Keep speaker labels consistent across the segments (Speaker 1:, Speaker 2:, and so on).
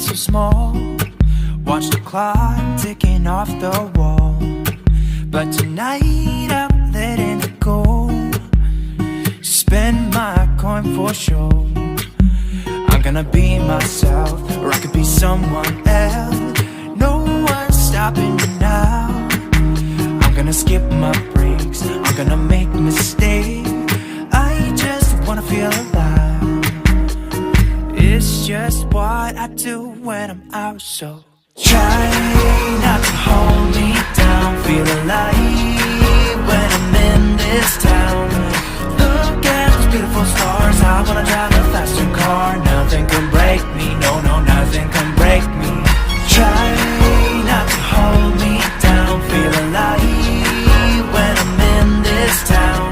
Speaker 1: so small. Watch the clock ticking off the wall. But tonight I'm letting it go. Spend my coin for sure. I'm gonna be myself, or I could be someone else. No one's stopping me now. I'm gonna skip my breaks, I'm gonna make mistakes. I just wanna feel alive. It's just what I do when I'm out, so try not to hold me down. Feel alive when I'm in this town. Look at those beautiful stars. I wanna drive a faster car. Nothing can break me, no, no, nothing can break me. Try not to hold me down. Feel alive when I'm in this town.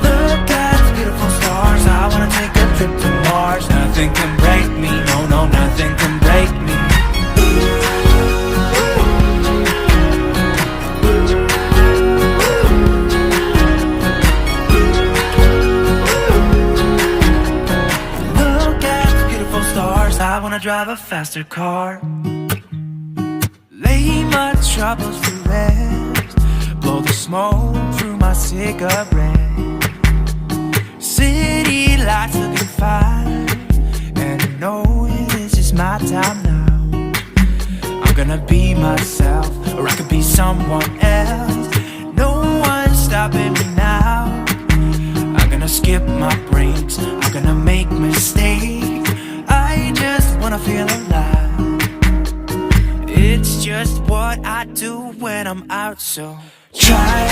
Speaker 1: Look at those beautiful stars. I wanna take a trip to Mars. Nothing can break me, no, no, nothing can break me. I wanna drive a faster car. Lay my troubles to rest. Blow the smoke through my cigarette. City lights looking fine, and I know this is my time now. I'm gonna be myself, or I could be someone else. No one's stopping me now. I'm gonna skip my breaks, I'm gonna make mistakes. I just wanna feel alive. It's just what I do when I'm out, so try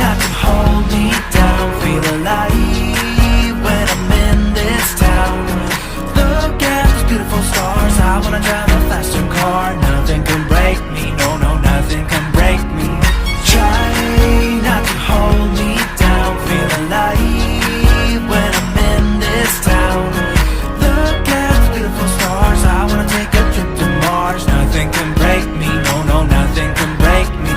Speaker 1: not to hold me down. Feel alive when I'm in this town. Look at those beautiful stars. I wanna drive a faster car. Nothing can break me, no, no, nothing can break me. Try not to hold me down. Feel alive when I'm in this town. Look at those beautiful stars. I wanna take a trip to Mars. Nothing can break me, no, no, nothing can break me.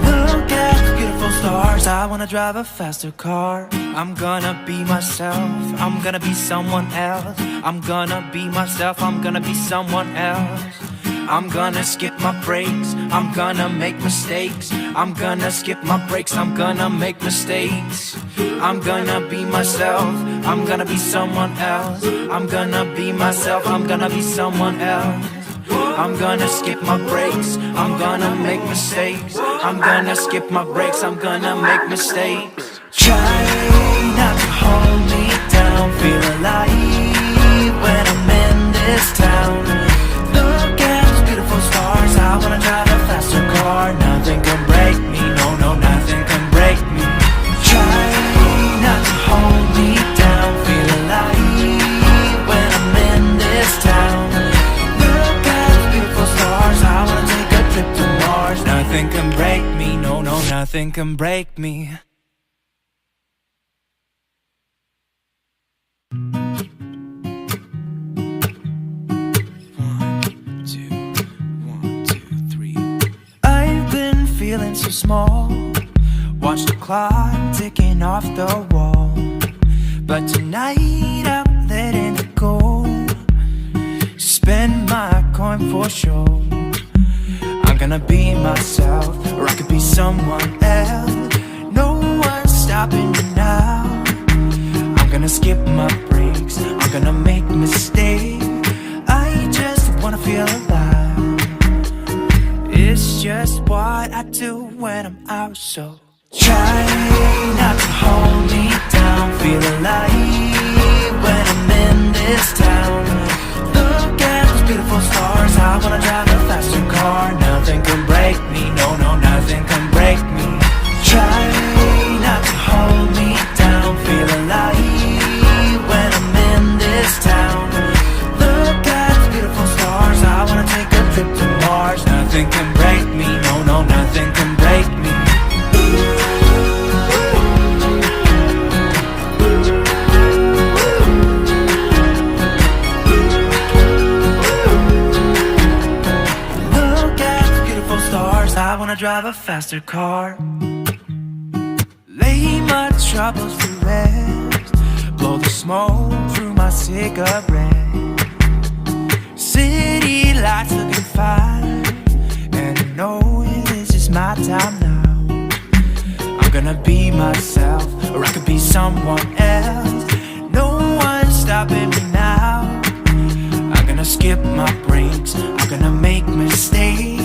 Speaker 1: Look at those beautiful stars. I wanna drive a faster car. I'm gonna be myself, I'm gonna be someone else. I'm gonna be myself, I'm gonna be someone else. I'm gonna skip my breaks, I'm gonna make mistakes. I'm gonna skip my breaks, I'm gonna make mistakes. I'm gonna be myself, I'm gonna be someone else. I'm gonna be myself, I'm gonna be someone else. I'm gonna skip my breaks, I'm gonna make mistakes. I'm gonna skip my breaks, I'm gonna make mistakes. Try not to hold me down. Feel alive when I'm in this town. Look at those beautiful stars. I wanna drive a faster car. Nothing can break me, no, no, nothing can break me. Try not to hold me down. Feel alive when I'm in this town. Look at those beautiful stars. I wanna take a trip to Mars. Nothing can break me, no, no, nothing can break me. Feeling so small. Watch the clock ticking off the wall. But tonight I'm letting it go. Spend my coin for sure. I'm gonna be myself, or I could be someone else. No one's stopping me now. I'm gonna skip my breaks, I'm gonna make mistakes. I just wanna feel alive. It's just what I do when I'm out, so try not to hold me down. Feel alive when I'm in this town. Look at those beautiful stars. I wanna drive a faster car. Nothing can break me, no, no, nothing can break me. Try not to hold me down. Feel alive when I'm in this town. Look at those beautiful stars. I wanna take a trip to Mars. Nothing can break me, no, no, nothing can break me. drive a faster car. Lay my troubles to rest, blow the smoke through my cigarette. City lights looking fine, and I know this is my time now. I'm gonna be myself, or I could be someone else. No one's stopping me now. I'm gonna skip my breaks, I'm gonna make mistakes.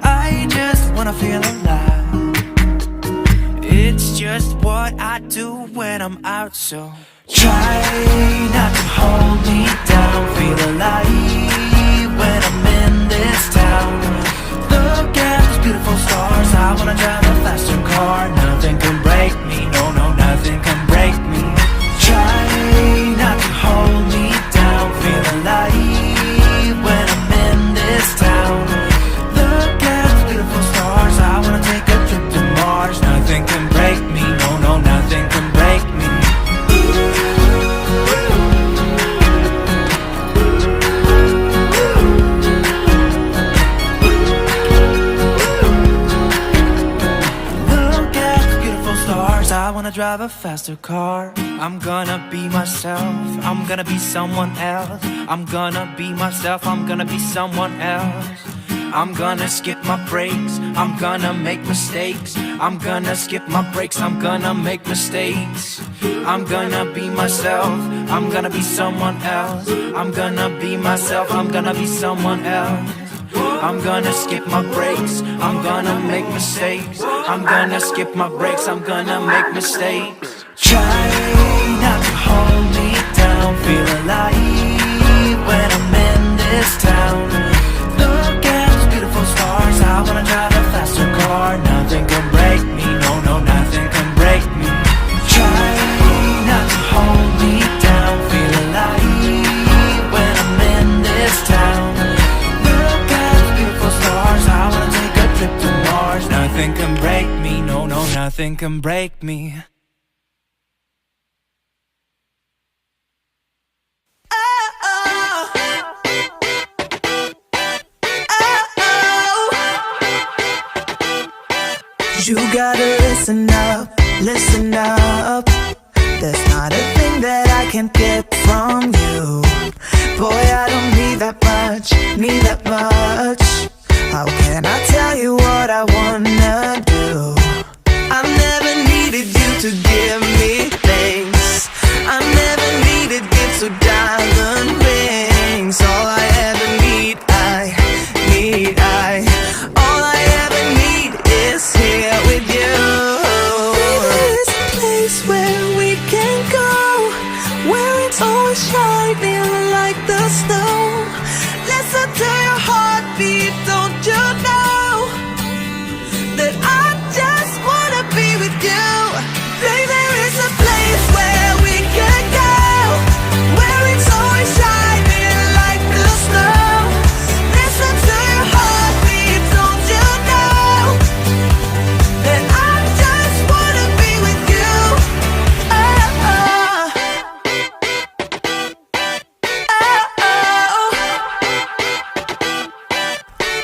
Speaker 1: I just wanna feel alive. It's just what I do when I'm out, so try not to hold me down. Feel alive when I'm in this town. Look at those beautiful stars. I wanna drive a faster car. Nothing can break me, no, no, nothing can break me. Try not to hold me down. Feel alive when I'm in this town. Look at those beautiful stars. I wanna take a trip to Mars. Nothing can break me, no, no, nothing can break me. I wanna drive a faster car. I'm gonna be myself, I'm gonna be someone else. I'm gonna be myself, I'm gonna be someone else. I'm gonna skip my breaks, I'm gonna make mistakes. I'm gonna skip my breaks, I'm gonna make mistakes. I'm gonna be myself, I'm gonna be someone else. I'm gonna be myself, I'm gonna be someone else. I'm gonna skip my breaks, I'm gonna make mistakes. I'm gonna skip my breaks, I'm gonna make mistakes. Try not to hold me down. Feel alive when I'm in this town. Look at those beautiful stars. I wanna drive a faster car. Nothing can break me, no, no, nothing can break me. Try not to hold me down. Feel alive when I'm in this town. I wanna take a trip to Mars. Nothing can break me, no, no, nothing can break me.
Speaker 2: You gotta listen up, listen up. There's not a thing that I can't get from you. Boy, I don't need that much, need that much. How can I tell you what I wanna do? I never needed you to give me things. I never needed gifts or diamond rings. All I ever need, all I ever need is here with you. There's a place where we can go, where it's always shining like the snow. Listen to your heartbeat, don't you know that I just wanna be with you? Baby, there is a place where we can go, where it's always shining like the snow. Listen to your heartbeat, don't you know that I just wanna be with you? Oh, oh.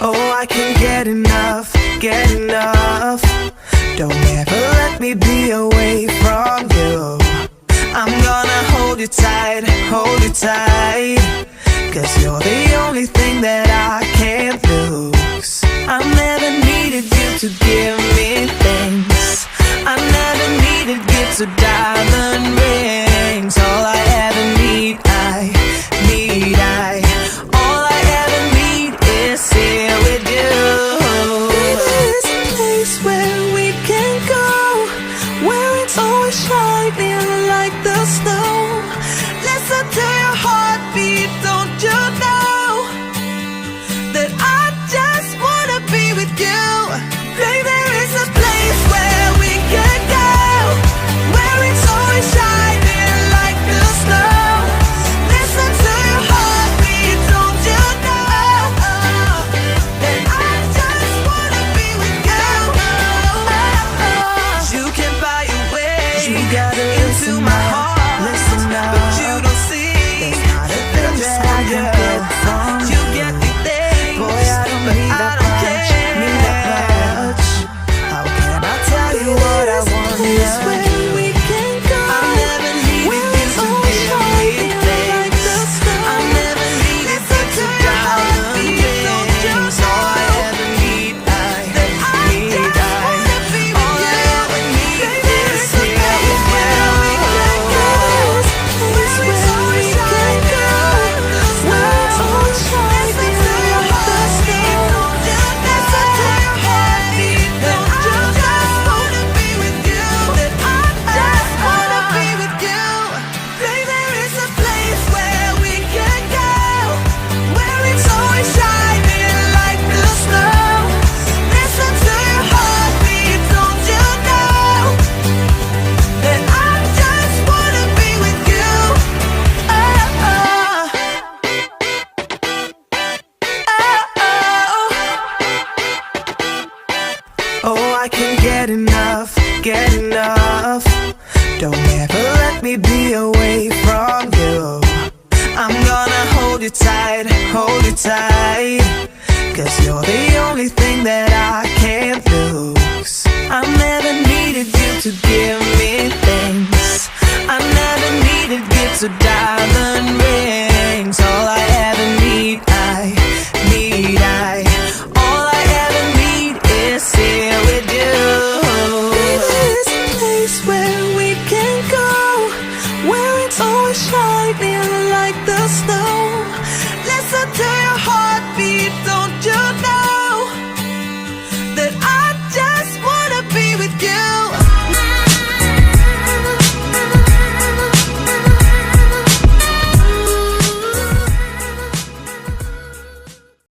Speaker 2: Oh, I can't get enough, get enough. Don't ever let me be away from you. I'm gonna hold you tight, hold you tight. 'Cause you're the only thing that I can't lose. I never needed you to give me things. I never needed gifts or diamond rings. All I ever need, all I ever need is here with you. There's a place where we can go, where it's always shining like the snow. Listen to your heartbeat, don't you know that I just wanna be with you? Baby, there Oh, I can't get enough, get enough. Don't ever let me be away from you. I'm gonna hold you tight, hold you tight. 'Cause you're the only thing that I can't